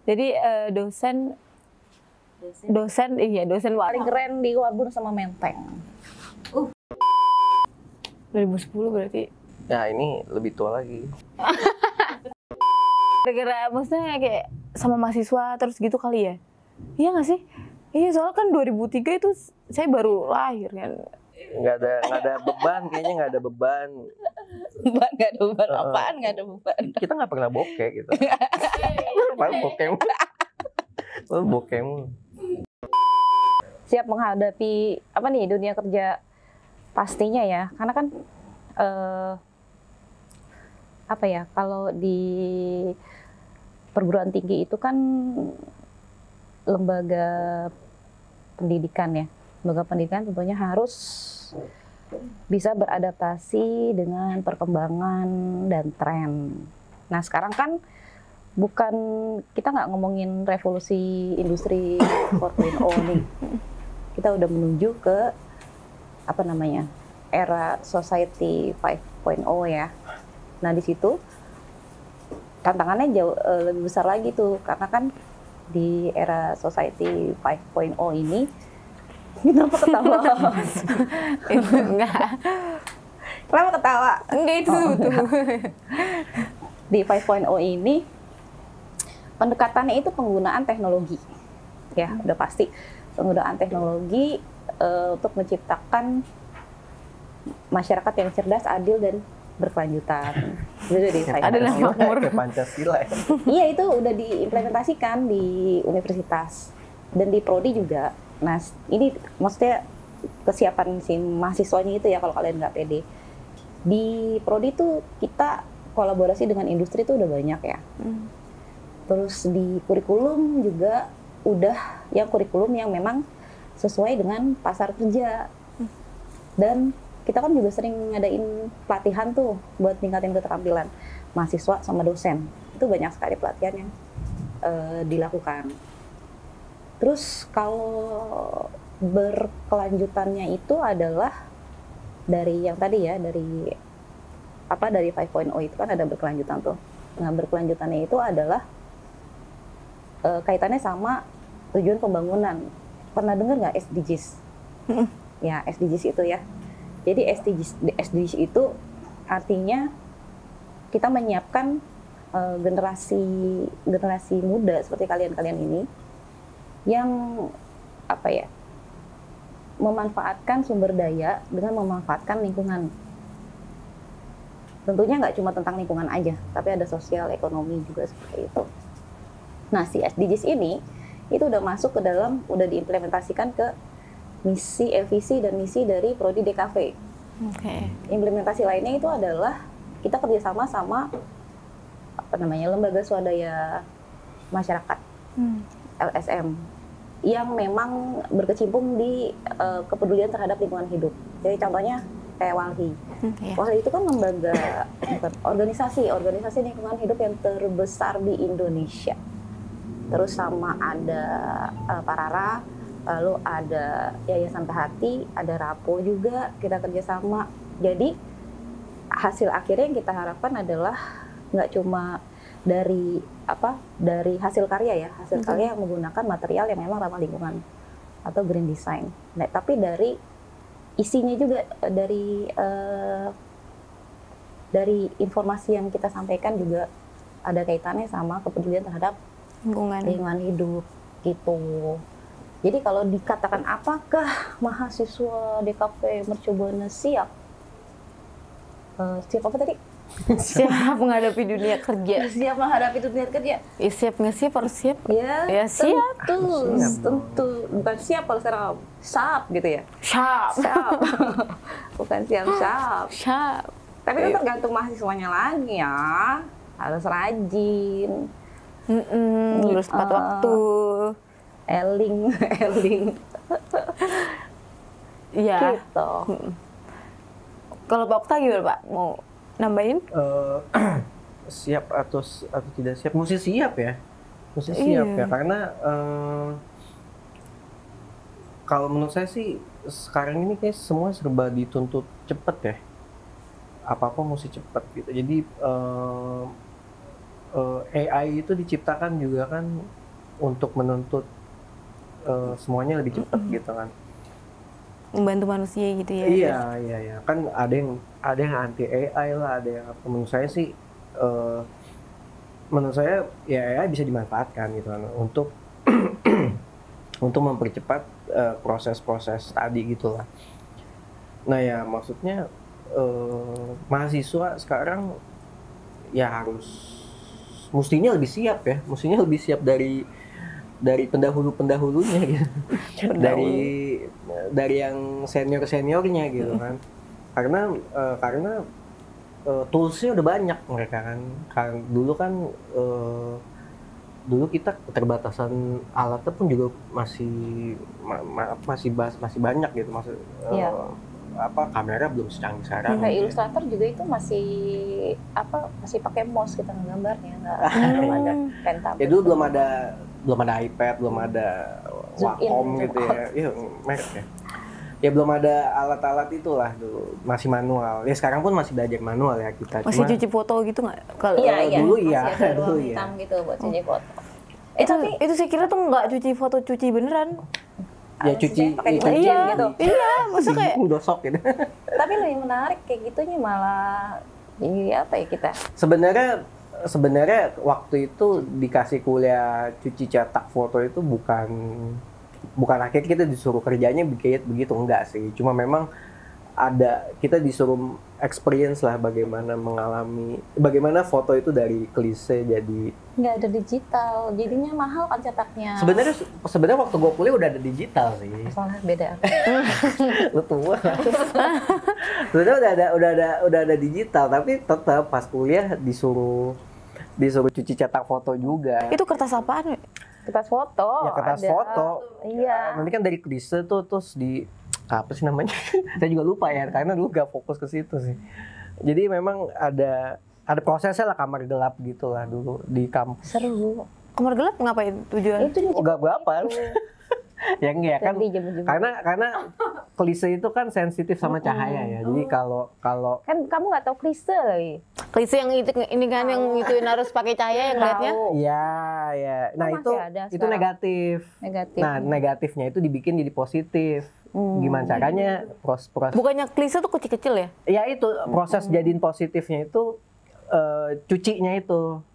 Jadi dosen paling keren di Warbun sama Menteng. 2010 berarti. Ya ini lebih tua lagi. Gara-gara maksudnya kayak sama mahasiswa terus gitu kali ya? Iya nggak sih? Iya soalnya kan 2003 itu saya baru lahir kan. Nggak ada beban, kayaknya nggak ada beban. Nggak ada beban apaan? Nggak ada beban. Kita nggak pernah bokeh gitu. Paling bokeh. Bokeh. Siap menghadapi apa nih dunia kerja pastinya ya, karena kan apa ya, kalau di perguruan tinggi itu kan lembaga pendidikan ya, lembaga pendidikan tentunya harus bisa beradaptasi dengan perkembangan dan tren. Nah sekarang kan bukan, kita nggak ngomongin revolusi industri 4.0 nih, kita udah menuju ke apa namanya, era society 5.0 ya. Nah di situ tantangannya jauh lebih besar lagi tuh, karena kan di era society 5.0 ini, kenapa ketawa? Enggak. Kenapa ketawa? Enggak itu tuh. Di 5.0 ini pendekatannya itu penggunaan teknologi, ya udah pasti penggunaan teknologi untuk menciptakan masyarakat yang cerdas, adil dan berkelanjutan. Itu di Adalah makmur. Kayak Pancasila ya. Iya itu udah diimplementasikan di universitas dan di prodi juga. Nah ini maksudnya kesiapan si mahasiswanya itu ya, kalau kalian nggak pede. Di prodi tuh kita kolaborasi dengan industri tuh udah banyak ya. Terus di kurikulum juga udah yang kurikulum yang memang sesuai dengan pasar kerja. Dan kita kan juga sering ngadain pelatihan tuh buat ningkatin keterampilan mahasiswa sama dosen. Itu banyak sekali pelatihan yang dilakukan. Terus kalau berkelanjutannya itu adalah dari yang tadi ya, dari 5.0 itu kan ada berkelanjutan tuh. Nah berkelanjutannya itu adalah kaitannya sama tujuan pembangunan. Pernah dengar nggak SDGs? Ya SDGs itu ya. Jadi SDGs itu artinya kita menyiapkan generasi muda seperti kalian ini yang apa ya, memanfaatkan sumber daya dengan memanfaatkan lingkungan. Tentunya nggak cuma tentang lingkungan aja, tapi ada sosial, ekonomi juga seperti itu. Nah si SDGs ini itu udah masuk ke dalam, udah diimplementasikan ke misi, visi dan misi dari Prodi DKV. Implementasi lainnya itu adalah kita kerjasama sama apa namanya, lembaga swadaya masyarakat, LSM, yang memang berkecimpung di kepedulian terhadap lingkungan hidup. Jadi contohnya kayak WALHI. WALHI itu kan lembaga, bukan, organisasi lingkungan hidup yang terbesar di Indonesia. Terus sama ada Parara, lalu ada Yayasan Tahati, ada Rapo juga, kita kerjasama. Jadi hasil akhirnya yang kita harapkan adalah nggak cuma dari hasil karya ya, hasil karya yang menggunakan material yang memang ramah lingkungan atau green design. Nah, tapi dari isinya juga, dari informasi yang kita sampaikan juga ada kaitannya sama kepedulian terhadap lingkungan hidup gitu. Jadi kalau dikatakan apakah mahasiswa DKV Mercubuana siap? Siap apa tadi? Siap menghadapi dunia kerja. Siap menghadapi dunia kerja. Ya siap nggak siap, harus siap. Ya siap. Tentu. Bukan siap kalau sekarang sap gitu ya. Siap. Bukan siap. Tapi itu tergantung mahasiswanya lagi ya. Harus rajin. Lulus tepat waktu. Eling. Iya. Gitu. Kalau Pak Okta gimana Pak? Mau nambahin? Siap atau tidak siap? Mesti siap ya. Mesti siap ya, karena kalau menurut saya sih sekarang ini kayak semua serba dituntut cepet ya. Apa-apa mesti cepet gitu. Jadi AI itu diciptakan juga kan untuk menuntut semuanya lebih cepat gitu kan. Membantu manusia gitu ya. Iya. Kan ada yang anti AI lah, ada yang apa. Menurut saya ya AI bisa dimanfaatkan gitu kan untuk untuk mempercepat proses-proses tadi gitulah. Nah ya maksudnya mahasiswa sekarang ya mestinya lebih siap dari pendahulunya gitu. dari yang seniornya gitu kan. Karena toolsnya udah banyak mereka kan. Dulu kita keterbatasan alatnya pun juga masih banyak gitu, kamera belum secanggih sekarang. Kayak Illustrator juga itu masih pakai mouse kita nggambarnya, belum ada pen tablet. Ya dulu belum ada iPad, belum ada Wacom gitu ya. Iya, merek ya. Ya belum ada alat-alat itulah dulu, masih manual. Ya sekarang pun masih belajar manual ya kita. Masih cuci foto gitu nggak? Dulu iya. Masih ada ruang hitam gitu buat cuci foto. Itu saya kira tuh nggak cuci beneran. Ya cuci pakai deterjen gitu. Iya, masa kayak gosok gitu. Tapi lebih menarik kayak gitunya malah jadi apa ya kita? Sebenarnya waktu itu dikasih kuliah cuci cetak foto itu bukan akhirnya kita disuruh kerjanya begitu, enggak sih. Cuma memang kita disuruh experience lah bagaimana foto itu dari klise jadi nggak ada digital, jadinya mahal kan cetaknya. Sebenarnya waktu gue kuliah udah ada digital sih. Masalah beda. Lu tua. Sebenarnya udah ada digital, tapi tetap pas kuliah disuruh cuci cetak foto juga. Itu kertas apaan? Kertas foto. Ya kertas foto. Iya. Nanti kan dari klise tuh terus apa sih namanya? Saya juga lupa ya, karena dulu gak fokus ke situ sih. Jadi memang ada prosesnya lah, kamar gelap gitu lah dulu di kampus. Seru. Kamar gelap ngapain tujuan? Itu gak apa. Ya enggak kan? Karena klise itu kan sensitif sama cahaya ya. Jadi kalau kan kamu nggak tahu klise lagi. Klise yang ini kan yang ituin harus pakai cahaya yang lihatnya. Iya. Nah, itu negatif. Nah, negatifnya itu dibikin jadi positif. Gimana caranya? Bukannya klise tuh kecil-kecil ya? Ya itu proses jadiin positifnya itu cucinya itu.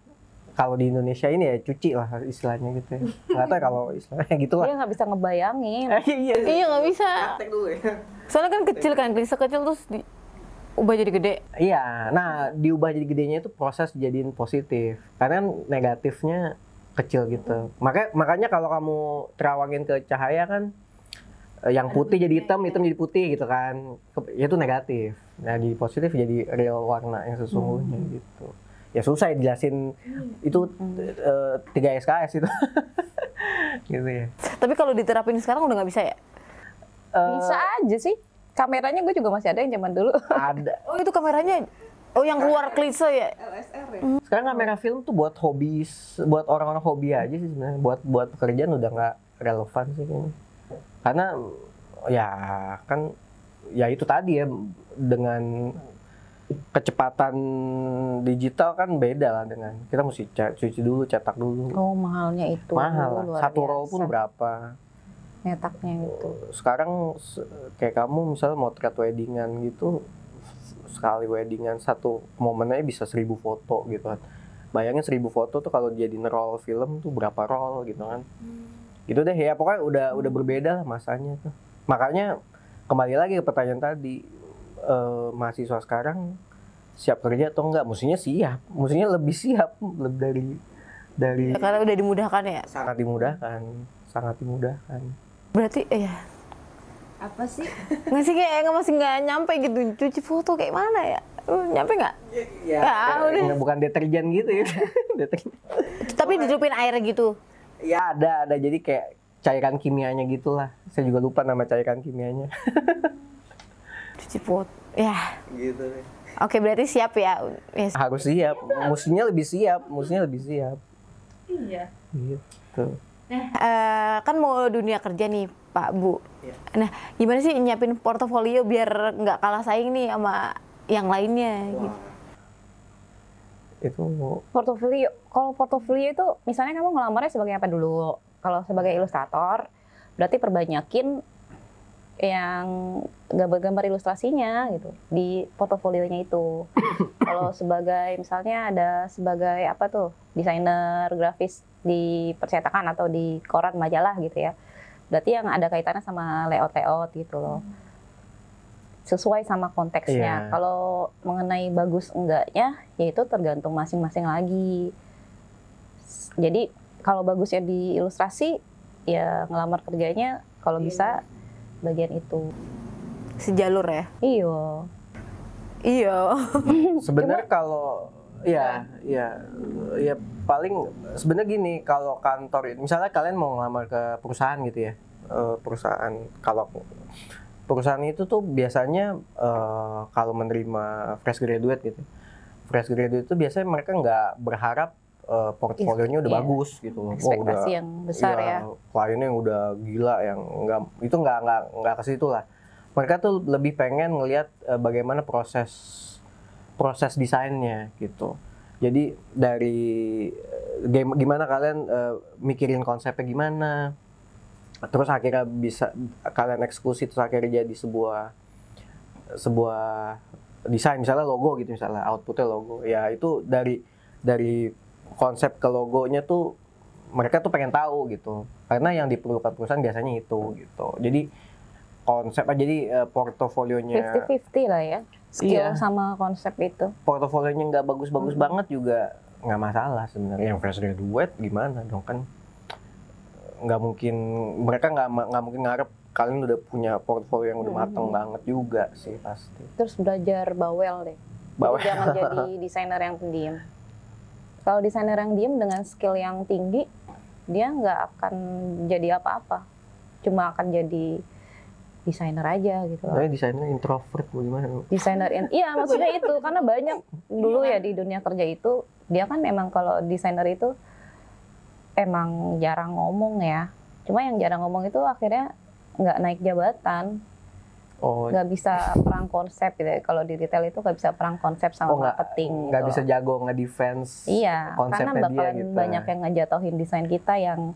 Kalau di Indonesia ini ya cuci lah istilahnya gitu ya. Nggak tahu kalau istilahnya gitu lah. Dia nggak bisa ngebayangin. Iya nggak bisa. Praktek dulu ya. Soalnya kan kecil kan, klise kecil terus diubah jadi gede. Iya, nah diubah jadi gedenya itu proses jadiin positif. Karena negatifnya kecil gitu. Makanya kalau kamu terawangin ke cahaya kan, yang putih jadi hitam jadi putih gitu kan. Itu negatif. Nah di positif jadi real warna yang sesungguhnya gitu. Ya susah jelasin itu 3 SKS itu. Gitu ya. Tapi kalau diterapin sekarang udah nggak bisa ya? Bisa aja sih. Kameranya gue juga masih ada yang zaman dulu. Ada. Oh itu kameranya, yang keluar klise ya? LSR ya? Sekarang kamera film tuh buat orang-orang hobi aja sih sebenarnya. Buat pekerjaan udah nggak relevan sih kayaknya. Karena ya kan ya itu tadi ya, dengan kecepatan digital kan beda lah dengan kita mesti cuci dulu, cetak dulu. Oh mahalnya itu. Mahal lah. Satu roll pun berapa? Nyetaknya itu. Sekarang kayak kamu misalnya motret weddingan gitu, sekali weddingan satu momennya bisa 1000 foto gitu kan. Bayangin 1000 foto tuh kalau jadiin roll film tuh berapa roll gitu kan. Gitu deh ya, pokoknya udah berbeda lah masanya tuh. Makanya kembali lagi ke pertanyaan tadi, mahasiswa sekarang siap kerja atau enggak? Mestinya lebih siap dari Karena udah dimudahkan ya? sangat dimudahkan. Berarti Apa sih? nggak sih, kayak masih nggak nyampe gitu, cuci foto kayak mana ya? Nyampe nggak? Ya, udah. bukan deterjen gitu ya. Tapi dicelupin air gitu. Ya ada jadi kayak cairan kimianya gitulah. Saya juga lupa nama cairan kimianya. Cuci foto, ya. Gitu deh. Oke, berarti siap ya? Yes. Harus siap, mestinya lebih siap. Iya. Gitu. Kan mau dunia kerja nih Pak Bu. Iya. Nah, gimana sih nyiapin portofolio biar nggak kalah saing nih sama yang lainnya? Gitu. Itu Portofolio, kalau portofolio itu misalnya kamu ngelamarnya sebagai apa dulu? Kalau sebagai ilustrator, berarti perbanyakin yang gambar-gambar ilustrasinya gitu di portofolionya itu. Kalau sebagai misalnya ada sebagai apa tuh desainer grafis di percetakan atau di koran majalah gitu ya, berarti yang ada kaitannya sama layout gitu loh, sesuai sama konteksnya. Iya. Kalau mengenai bagus enggaknya, yaitu tergantung masing-masing lagi. Jadi kalau bagusnya di ilustrasi, ya ngelamar kerjanya kalau bisa bagian itu. Sejalur ya. Iya. Iya. sebenarnya kalau ya paling sebenarnya gini, kalau kantor misalnya kalian mau ngelamar ke perusahaan gitu ya, perusahaan, kalau perusahaan itu tuh biasanya kalau menerima fresh graduate gitu, fresh graduate itu biasanya mereka nggak berharap portfolionya udah Iya. bagus gitu loh. Ekspektasi yang besar ya. Kliennya yang udah gila, yang nggak ke situ lah. Mereka tuh lebih pengen ngelihat bagaimana proses desainnya gitu. Jadi dari gimana kalian mikirin konsepnya gimana, terus akhirnya bisa kalian eksekusi, terus akhirnya jadi sebuah desain, misalnya logo gitu, misalnya outputnya logo. Ya itu dari konsep ke logonya tuh mereka tuh pengen tahu gitu, karena yang diperlukan perusahaan biasanya itu gitu. Jadi konsep aja, jadi portofolionya 50-50 lah ya, skill Iya. sama konsep itu. portofolionya nggak bagus-bagus banget juga nggak masalah sebenarnya. Yang fresh graduate gimana dong, kan nggak mungkin, mereka nggak mungkin ngarep kalian udah punya portfolio yang udah mateng banget juga sih pasti. Terus belajar bawel deh. Bawel. Jadi jangan jadi desainer yang pendiam. Kalau desainer yang diem dengan skill yang tinggi, dia nggak akan jadi apa-apa. Cuma akan jadi desainer aja gitu loh. Saya desainnya introvert gimana? Desainer iya maksudnya itu, karena banyak dulu ya di dunia kerja itu, dia kan emang kalau desainer itu emang jarang ngomong ya. Cuma yang jarang ngomong itu akhirnya nggak naik jabatan, Oh, nggak bisa perang konsep gitu ya. Kalau di retail itu nggak bisa perang konsep sama marketing. nggak gitu. bisa jago nge-defense Iya, karena konsepnya dia bakalan gitu. banyak yang ngejatuhin desain kita yang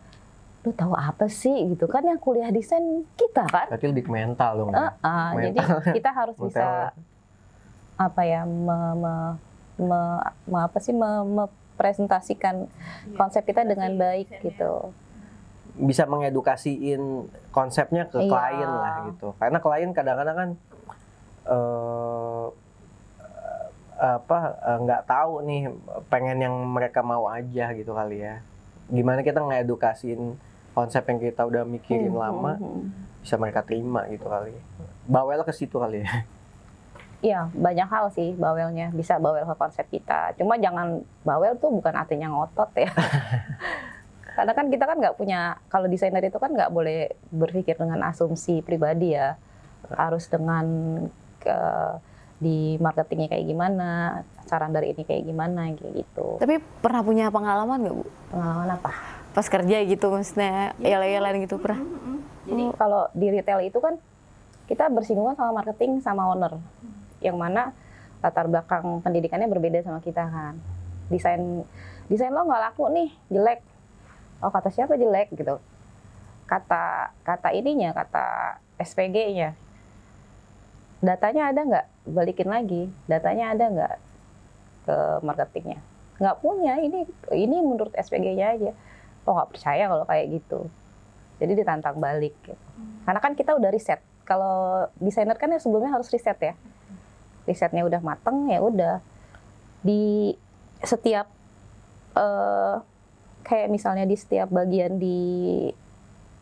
lu tahu apa sih gitu kan, yang kuliah desain kita kan. Berarti lebih ke mental dong. Ya? Jadi Mental. kita harus bisa apa ya mempresentasikan konsep kita dengan baik gitu. Bisa mengedukasiin konsepnya ke Iya. klien lah gitu. Karena klien kadang-kadang kan nggak tahu nih, pengen yang mereka mau aja gitu kali ya. Gimana kita ngedukasiin konsep yang kita udah mikirin lama, bisa mereka terima gitu kali. Bawel ke situ kali ya. Iya, banyak hal sih bawelnya. Bisa bawel ke konsep kita. Cuma jangan bawel tuh bukan artinya ngotot ya. Karena kan kita kan nggak punya, kalau desainer itu kan nggak boleh berpikir dengan asumsi pribadi ya. Harus dengan di marketingnya kayak gimana, saran dari ini kayak gimana, kayak gitu. Tapi pernah punya pengalaman nggak Bu? Pengalaman apa? Pas kerja gitu maksudnya, yel-yelan gitu pernah? Jadi kalau di retail itu kan kita bersinggungan sama marketing sama owner, yang mana latar belakang pendidikannya berbeda sama kita kan. Desain lo nggak laku nih, jelek. Oh kata siapa jelek gitu? Kata ininya, kata SPG-nya. Datanya ada nggak? Balikin lagi. Datanya ada nggak ke marketingnya? Nggak punya. Ini menurut SPG-nya aja. Oh nggak percaya kalau kayak gitu. Jadi ditantang balik. Gitu. Karena kan kita udah riset. Kalau desainer kan ya sebelumnya harus riset ya. Risetnya udah mateng ya udah. Di setiap kayak misalnya di setiap bagian di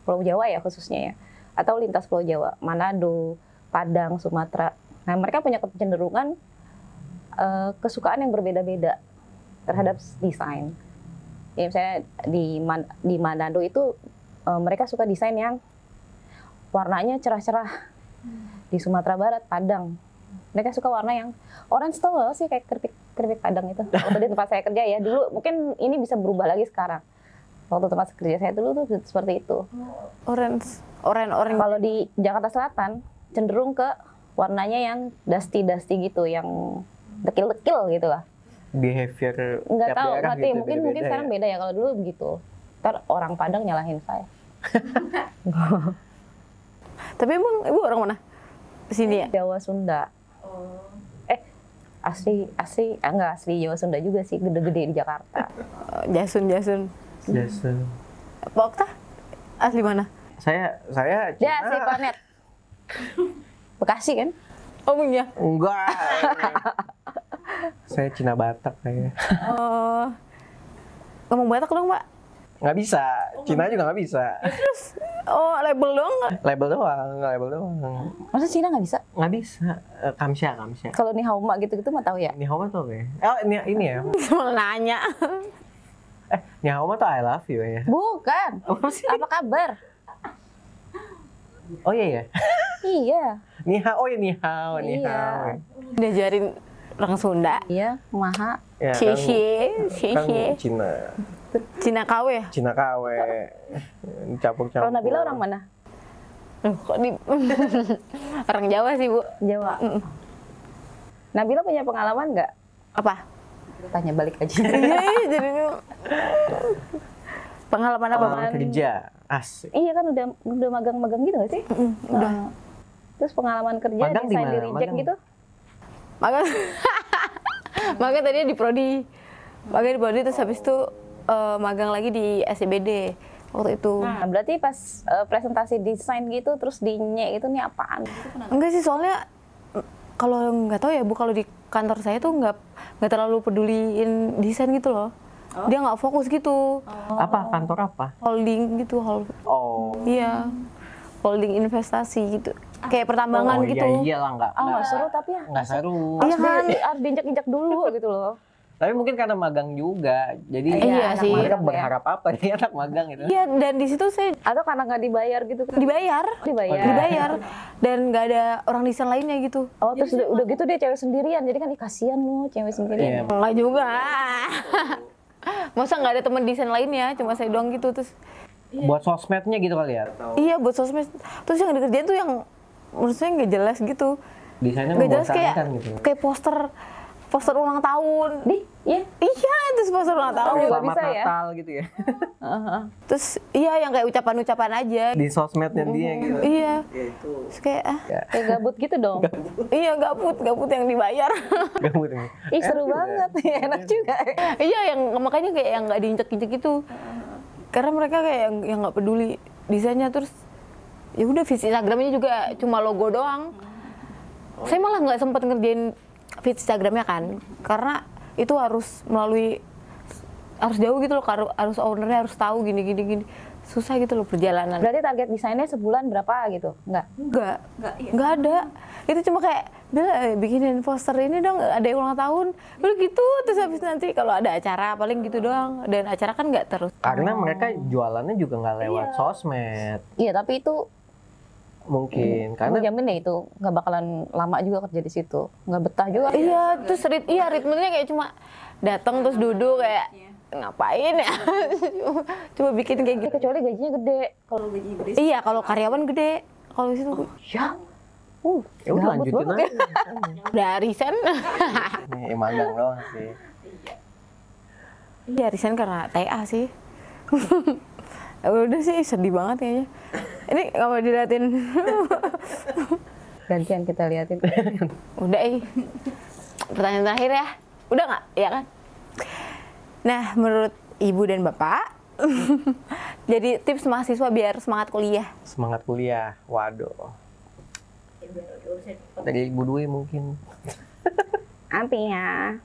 Pulau Jawa ya khususnya ya, atau lintas Pulau Jawa, Manado, Padang, Sumatera. Nah mereka punya kecenderungan kesukaan yang berbeda-beda terhadap desain. Ya, misalnya di Manado itu mereka suka desain yang warnanya cerah-cerah. Di Sumatera Barat, Padang, mereka suka warna yang orange, tau gak sih kayak keripik Padang itu. Waktu di tempat saya kerja ya, dulu mungkin ini bisa berubah lagi sekarang. Waktu tempat kerja saya dulu tuh seperti itu. Orange. Kalau di Jakarta Selatan cenderung ke warnanya yang dusty gitu, yang dekil-dekil gitu lah. behavior Nggak tiap tahu, daerah ngerti. gitu, Mungkin beda-beda sekarang ya. beda ya. Kalau dulu begitu. Ntar orang Padang nyalahin saya. Tapi emang ibu orang mana? Sini ya? Jawa Sunda. Asli enggak asli Jawa Sunda juga sih, gede-gede di Jakarta. Jasun. Jason. Pak Okta? Asli mana? Saya Dia Cina. asli planet. Bekasi kan? Oh iya. Enggak. Saya Cina Batak kayaknya. Oh. Ngomong Batak dong, Mbak. Nggak bisa. Cina juga nggak bisa. Oh, label dong nggak? Label doang. Masa Cina nggak bisa? Nggak bisa. Kamsia. Kalau ni hauma gitu-gitu mah tahu ya. Ni hao tuh kayak. Oh, ini ya. Cuma nanya. Ni hao tuh I love you ya. Bukan. Apa sih? Apa kabar? Oh iya ya. Iya. Ni hao, ni hao. Iya. Diajarin orang Sunda. Iya, maha. Ya, Xie kan Cina. Cina KW ya? Cina KW. Campur-campur. Kalau Nabila orang mana? Loh, kok di orang Jawa sih, Bu. Jawa. Nabila punya pengalaman nggak? Apa? Tanya balik aja. Iya, jadi pengalaman apa, Bang? Pengalaman kerja. Asik. Iya kan udah magang-magang gitu nggak sih? Udah. Nah, terus pengalaman kerja Magang di desain mana? di reject Magang? gitu? Magang. Magang tadi di Prodi. Magang di Prodi terus habis itu magang lagi di SCBD waktu itu. Nah, berarti pas presentasi desain gitu terus di-nye itu nih apaan? Enggak sih, soalnya kalau nggak tahu ya Bu, kalau di kantor saya tuh nggak terlalu peduliin desain gitu loh. Dia nggak fokus gitu. Apa? Kantor apa? Holding gitu, Oh. iya. Holding investasi gitu. Kayak pertambangan Oh gitu. iya iyalah nggak. Nggak seru tapi ya. Nggak seru. Iya kan? Harus diinjak-injak dulu gitu loh. Tapi mungkin karena magang juga, jadi Iya anak sih. mereka magang ya. berharap apa nih anak magang itu? Iya, dan di situ saya Atau karena nggak dibayar gitu? dibayar. Dibayar. Dan nggak ada orang desain lainnya gitu. Oh terus udah gitu dia cewek sendirian, jadi kan kasihan lu cewek Iya. sendirian. Enggak juga. Masa nggak ada teman desain lainnya, cuma saya doang gitu. Terus Buat sosmednya gitu kali ya? iya buat sosmed. Terus yang dikerjain tuh yang menurut saya nggak jelas gitu. Desainnya Nggak jelas membosankan gitu. kayak poster ulang tahun. Iya. Iya, terus poster ulang tahun. juga Selamat bisa ya? Natal gitu ya. Terus iya yang kayak ucapan-ucapan aja. Di sosmednya dia gitu. Iya. Ya itu. Terus kayak Kayak gabut gitu dong. iya gabut yang dibayar. Gabut ini. Ih seru banget, enak juga. Iya yang makanya kayak yang nggak diinjek-injek itu. Karena mereka kayak yang nggak peduli desainnya, terus ya udah visi Instagramnya juga cuma logo doang. Saya malah nggak sempat ngerjain feed Instagramnya kan, karena itu harus jauh gitu loh, harus ownernya harus tahu gini, susah gitu loh perjalanan. Berarti target desainnya sebulan berapa gitu? Enggak? Nggak ada. Itu cuma kayak bikinin poster ini dong, ada yang ulang tahun, udah gitu. Terus habis nanti kalau ada acara paling gitu doang, dan acara kan nggak terus. Karena mereka jualannya juga nggak lewat sosmed. Iya tapi itu Mungkin. kamu Karena jamin deh itu nggak bakalan lama juga kerja di situ, nggak betah juga. Iya, terus ritmenya kayak cuma datang terus duduk kayak ngapain ya? Cuma bikin kayak gitu. Kecuali gajinya gede. Kalau gaji gede Iya, kalau karyawan gede. Kalau di situ Ya, ya udah gabut lanjutin banget aja. udah resign. Nih, magang doang sih. Iya, resign karena TA sih. Udah sih sedih banget kayaknya. Ini nggak mau diliatin. Gantian kita liatin. Udah pertanyaan terakhir ya. Udah nggak? Ya kan? Nah, menurut Ibu dan Bapak, jadi tips mahasiswa biar semangat kuliah. Semangat kuliah. Waduh. Dari Ibu Dwi mungkin. Artinya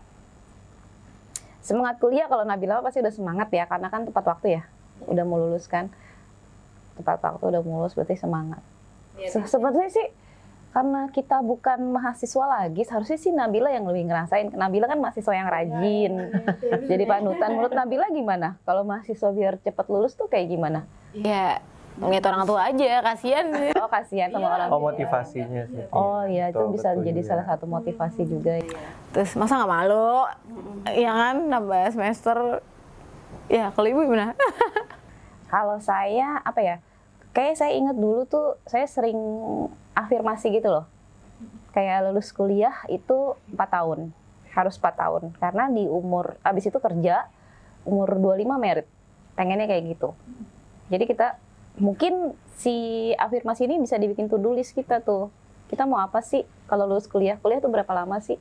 semangat kuliah, kalau Nabila pasti udah semangat ya, karena kan tepat waktu ya. Udah mau lulus kan. Tepat waktu udah mau lulus berarti semangat. Sebenarnya sih karena kita bukan mahasiswa lagi, seharusnya sih Nabila yang lebih ngerasain. Nabila kan mahasiswa yang rajin. Jadi panutan. Menurut Nabila gimana? Kalau mahasiswa biar cepat lulus tuh kayak gimana? Ya, ngeliat orang tua aja, kasihan. Oh kasihan sama orang Oh tua. motivasinya sih. Oh iya, itu Betul, bisa betul jadi juga. salah satu motivasi juga. Terus masa nggak malu? Ya kan, nambah semester. Ya, kalau Ibu gimana? Kalau saya apa ya? Kayak saya ingat dulu tuh saya sering afirmasi gitu loh. Kayak lulus kuliah itu 4 tahun. harus 4 tahun. Karena di umur, abis itu kerja, umur 25 merit. Pengennya kayak gitu. Jadi kita, mungkin si afirmasi ini bisa dibikin to-do list kita tuh. Kita mau apa sih kalau lulus kuliah? Kuliah tuh berapa lama sih?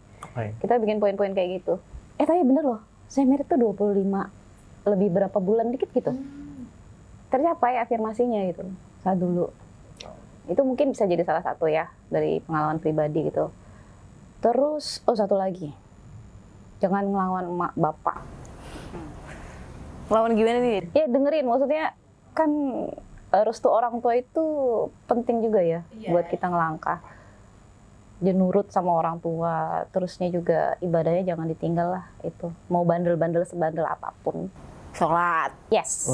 Kita bikin poin-poin kayak gitu. Tapi bener loh, saya merit tuh 25, lebih berapa bulan dikit gitu. Tercapai afirmasinya gitu, saat dulu. Itu mungkin bisa jadi salah satu ya, dari pengalaman pribadi gitu. Terus, satu lagi. Jangan ngelawan emak bapak. Lawan gimana nih? Ya dengerin, maksudnya kan restu orang tua itu penting juga ya buat kita ngelangkah. Dia nurut sama orang tua, terusnya juga ibadahnya jangan ditinggal lah itu. Mau bandel-bandel sebandel apapun. Sholat. Yes.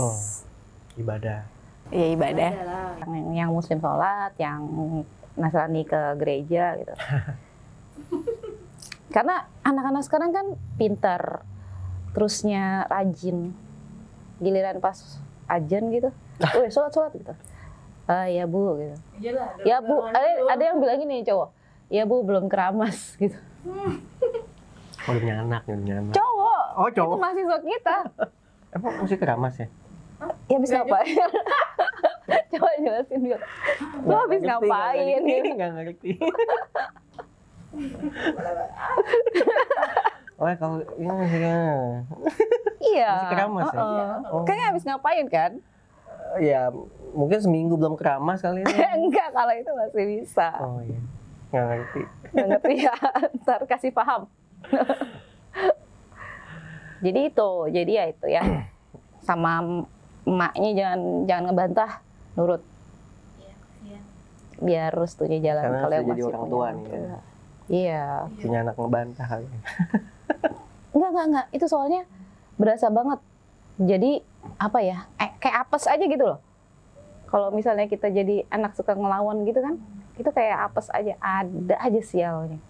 Ibadah. Iya ibadah. Yang muslim sholat, yang Nasrani ke gereja gitu. Karena anak-anak sekarang kan pintar, terusnya rajin. Giliran pas ajan gitu, sholat gitu. Ya bu, gitu. Iyalah, Ya bu, ada yang bilang gini cowok, ya bu belum keramas gitu. Oh, udah punya anak, udah punya anak. Cowok, Oh, cowok. itu mahasiswa kita. Emang masih keramas ya? Ya habis ngapain? Coba jelasin dulu. Lo habis ngapain? Nggak ngerti. Oh, kalau ini masih Iya. masih keramas ya? Oh. Kayaknya habis ngapain kan? Ya, mungkin seminggu belum keramas kali ini. Enggak, kalau itu masih bisa. Oh iya, nggak ngerti. Nggak ngerti ya, ntar kasih paham. Jadi ya itu ya. Sama emaknya jangan ngebantah, nurut. Biar restunya jalan. Karena kalau yang sudah jadi masih orang punya tua orang nih tua. ya. Iya. Punya anak ngebantah kali. Enggak. Itu soalnya berasa banget. Jadi apa ya? Kayak apes aja gitu loh. Kalau misalnya kita jadi anak suka ngelawan gitu kan, itu kayak apes aja. Ada aja sialnya.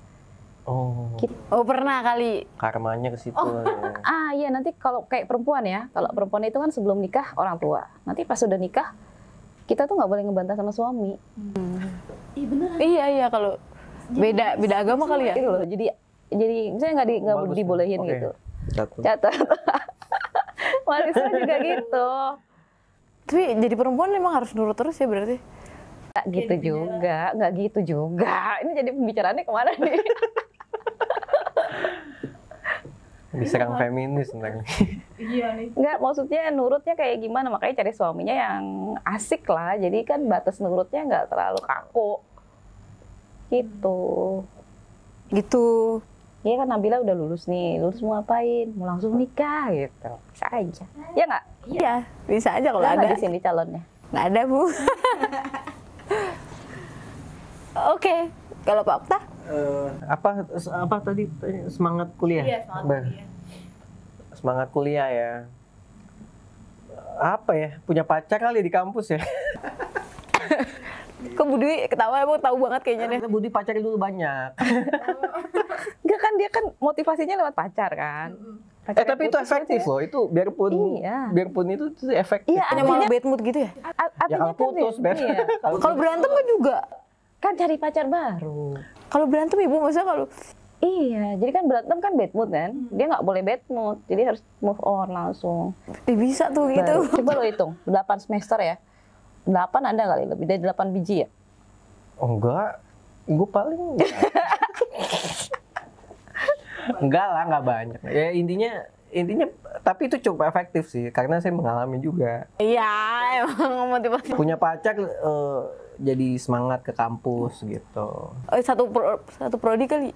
Oh, Oh pernah kali. karmanya ke situ. Ya. Iya nanti kalau kayak perempuan ya, kalau perempuan itu kan sebelum nikah orang tua. Nanti pas sudah nikah, kita tuh nggak boleh ngebantah sama suami. Iya kalau beda agama kali ya. Gitu loh. Jadi misalnya nggak Bagus, dibolehin oke. gitu. Satu. Catat. Mahasiswa juga gitu. Tapi jadi perempuan emang harus nurut terus ya berarti. Nggak gitu juga. Ini jadi pembicaraannya kemana nih? Diserang feminis ntar. Iya nih. Nggak, maksudnya nurutnya kayak gimana? Makanya cari suaminya yang asik lah. Jadi kan batas nurutnya nggak terlalu kaku. Gitu. Gitu. Iya kan Nabila udah lulus nih. Lulus mau ngapain? Mau langsung nikah gitu. Bisa aja. Ya nggak? Iya, bisa aja kalau Nggak ada. di sini calonnya. Nggak ada, Bu. Oke, kalau Pak Okta? Apa tadi semangat kuliah? Iya, semangat kuliah. Semangat kuliah ya. Apa ya? Punya pacar kali di kampus ya? Kok Bu Dwi ketawa emang tahu banget kayaknya deh. Karena Budi pacar dulu banyak. Enggak kan dia kan motivasinya lewat pacar kan. Pacar Tapi itu efektif loh. Itu biarpun itu efektif. Iya, Hanya malah bad mood gitu ya? Ya artinya kalau putus, kan, beda. iya. Kalau berantem kan juga. Kan cari pacar baru. Kalau berantem Ibu maksudnya kalau Iya, jadi kan berantem kan bad mood kan. Dia nggak boleh bad mood, jadi harus move on langsung. bisa tuh gitu. Baru. Coba lo hitung, 8 semester ya. 8 ada kali lebih dari 8 biji ya? Oh, enggak. Gue paling enggak lah, enggak banyak. Ya intinya tapi itu cukup efektif sih karena saya mengalami juga. Iya, emang motivasi. Punya pacar jadi semangat ke kampus gitu. Satu prodi kali.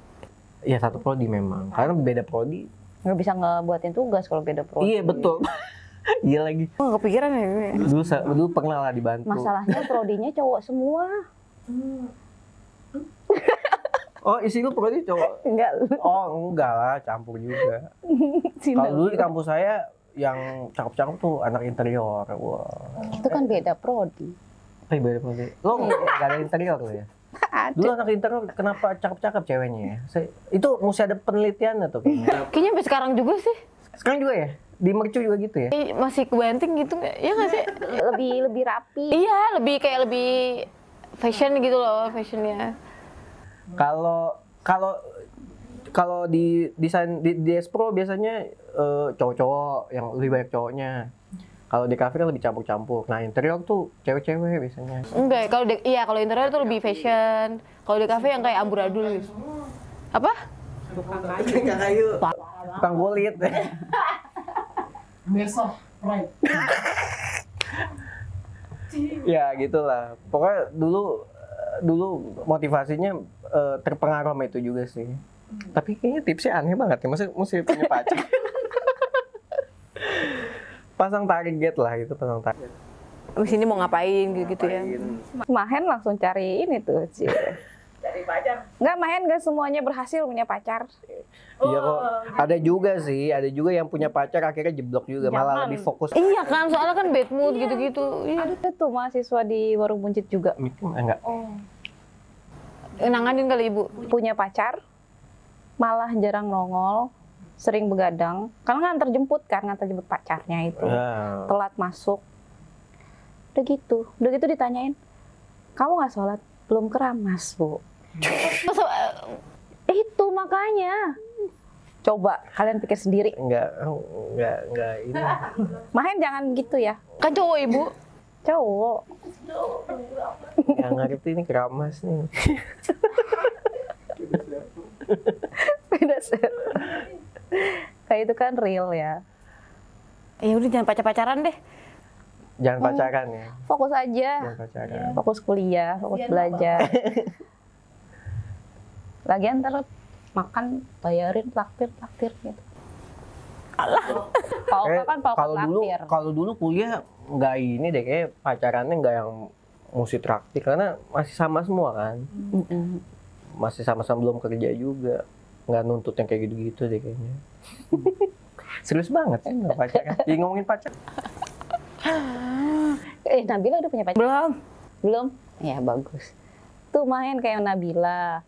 Ya satu prodi memang. Karena beda prodi. Nggak bisa ngebuatin tugas kalau beda prodi. Iya betul. Iya lagi. Oh, nggak kepikiran ya gue. Dulu pernah lah dibantu. Masalahnya prodinya cowok semua. Oh, isi lu prodi cowok? Enggak. Oh, enggak lah, campur juga. Kalau dulu di kampus saya yang cakep-cakep tuh anak interior. Wah. Itu kan beda prodi. Beda prodi. Lo nggak ada interior lo ya? Dulu anak interior kenapa cakep-cakep ceweknya ya? Itu mesti ada penelitian atau kayaknya. Kayaknya sampai sekarang juga sih. Sekarang juga ya? Di Mercu juga gitu ya? Masih kebanting gitu nggak? Ya nggak sih? Lebih rapi. Iya, lebih fashion gitu loh, fashionnya. Kalau kalau di desain di Espro biasanya cowok-cowok yang lebih banyak cowoknya. Kalau di kafe kan lebih campur-campur. Nah, interior tuh cewek-cewek biasanya. Enggak, kalau iya kalau interior tuh lebih fashion. Kalau di kafe yang kayak amburadul. Apa? Tukang kayu. Tukang kulit. Besok, right. Ya gitulah. Pokoknya dulu motivasinya terpengaruh sama itu juga sih. Tapi kayaknya tipsnya aneh banget ya. Mesti punya pacar. Pasang target lah gitu, pasang target. Abis ini mau ngapain gitu ya. Mahen langsung cari ini tuh, Ci. Cari pacar. Nggak, Mahen nggak semuanya berhasil punya pacar. Iya kok. Ada juga sih, ada juga yang punya pacar akhirnya jeblok juga, malah lebih fokus. Iya kan, soalnya kan bad mood gitu-gitu. Iya. Ada tuh mahasiswa di Warung Buncit juga. Enggak. Nanganin kali ibu. Punya pacar, malah jarang nongol, sering begadang. Karena nganter jemput pacarnya itu. Nah. Telat masuk. Udah gitu ditanyain, kamu nggak sholat? Belum keramas, Bu. Itu makanya. Coba kalian pikir sendiri. Enggak ini. Mahen jangan gitu ya. Kan cowok ibu. Cowok. Yang ngerti ini keramas nih. Beda sih. Kayak itu kan real ya. Ya udah jangan pacar-pacaran deh. Jangan pacaran ya. Fokus aja. Jangan pacaran. Fokus kuliah, fokus belajar. Lagian ntar makan bayarin traktir gitu. Kalau dulu kuliah nggak ini deh, kayak pacarannya nggak yang mesti traktir karena masih sama semua kan. Masih sama-sama belum kerja juga, nggak nuntut yang kayak gitu-gitu deh kayaknya. Serius banget ya nggak pacaran. Jadi ngomongin pacar. Nabila udah punya pacar? Belum? Ya bagus. Tuh main kayak Nabila.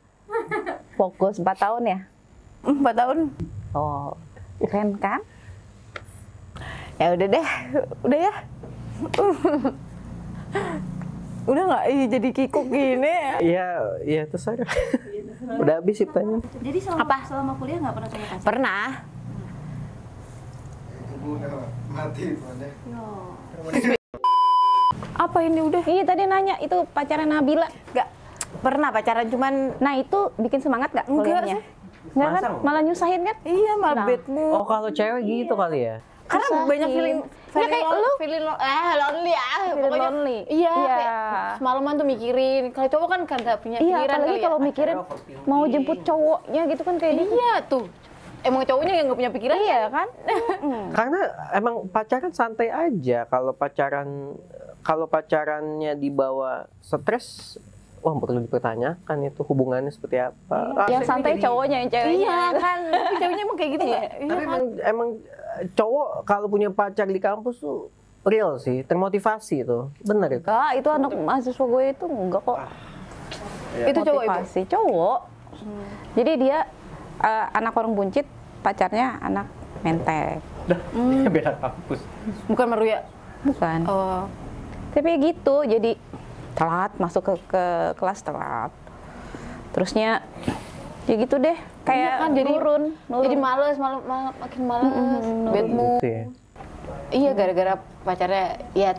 Fokus 4 tahun ya? 4 tahun. Oh, keren kan? Ya udah deh, udah ya. Udah nggak jadi kikuk gini. Iya terserah. Udah habis sih tanya. Jadi selama kuliah nggak pernah punya pacar? Pernah. Mati Apa ini udah? Iya tadi nanya itu pacaran Nabila. Nggak pernah pacaran, cuman Nah itu bikin semangat nggak Enggak kuliahnya? sih. Nggak kan? Masa? Malah nyusahin kan? iya malah Nah. bad mood. Oh kalau cewek gitu kali ya? Karena Nyusahin. banyak feeling Ya, kayak lu. lonely ya. Feeling Pokoknya lonely. iya. Iya. Kayak semalaman tuh mikirin. Kalau cowok kan nggak punya Iya, pikiran apalagi kali kalau ya. mikirin mau jemput cowoknya gitu kan kayak gitu. Iya tuh. Emang cowoknya yang nggak punya pikiran. Iya kan? Karena emang pacaran santai aja. Kalau pacarannya dibawa stres, wah perlu dipertanyakan itu hubungannya seperti apa. Yang santai cowoknya, yang ceweknya. Iya kan. Tapi cowoknya emang kayak gitu nggak? Iya Tapi kan? emang cowok kalau punya pacar di kampus tuh real sih, termotivasi tuh, bener itu. Enggak, itu anak mahasiswa gue itu enggak kok. Itu cowok ibu. Motivasi cowok. Jadi dia anak Warung Buncit, pacarnya anak Menteng. Beda kampus. Bukan Maruya. Bukan. Oh. Tapi gitu, jadi telat masuk ke kelas telat. Terusnya ya gitu deh, kayak Iya kan, jadi nurun. Jadi males, makin males, bad mood. Gitu ya. Iya gara-gara pacarnya ya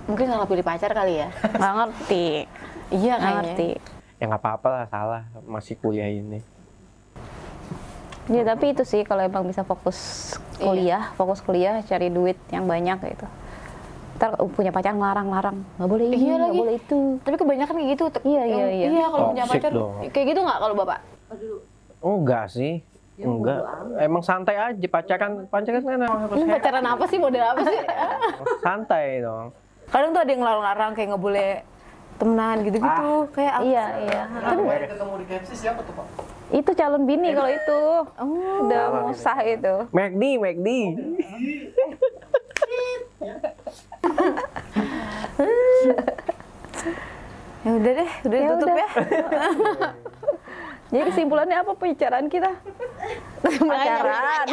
mungkin salah pilih pacar kali ya. Nggak ngerti. Iya Nggak kayaknya. ngerti. Ya nggak apa-apa lah, salah masih kuliah ini. Ya tapi itu sih kalau emang bisa fokus kuliah, cari duit yang banyak gitu. Ntar punya pacar ngelarang-larang, nggak boleh ini, Iya nggak lagi. boleh itu. Tapi kebanyakan kayak gitu. Iya. Iya kalau punya Toxic pacar dong. kayak gitu nggak kalau bapak? Enggak sih. Enggak. Emang santai aja pacaran kan emang harus Lu pacaran apa sih, model apa sih? santai dong. Kadang tuh ada yang ngelarang-larang kayak nggak boleh temenan gitu-gitu. Kayak apa? Iya. Ketemu di KFC siapa tuh, Pak? Itu calon bini kalau itu. Udah musah itu. McD. Ya udah deh, udah Ya tutup udah. ya. Jadi kesimpulannya apa pembicaraan kita? Pacaran.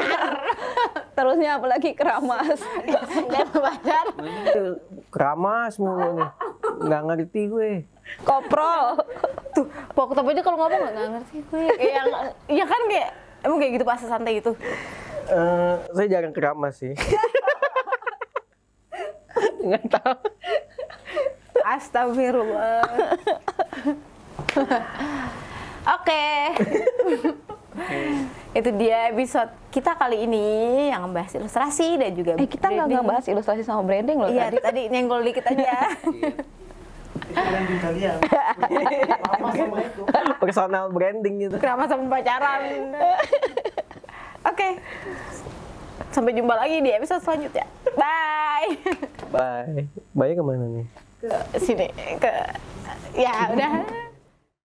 Terusnya apalagi keramas. Dan pacar. Keramas mulu nih. Nggak ngerti gue. Koprol. Tuh, waktu aja kalau ngomong nggak ngerti gue. Ya kan kayak emang kayak gitu pas santai gitu. Saya jarang keramas sih. Nggak tahu. Astagfirullah. Oke. Itu dia episode kita kali ini yang membahas ilustrasi dan juga Kita nggak branding. ngebahas ilustrasi sama branding loh Iya, tadi. tadi nyenggol dikit aja. Itu branding kalian. Assalamualaikum. Personal branding gitu. Kenapa sama pacaran? Oke. Sampai jumpa lagi di episode selanjutnya. Bye. Bye. Bye kemana nih? Ke sini, ya udah.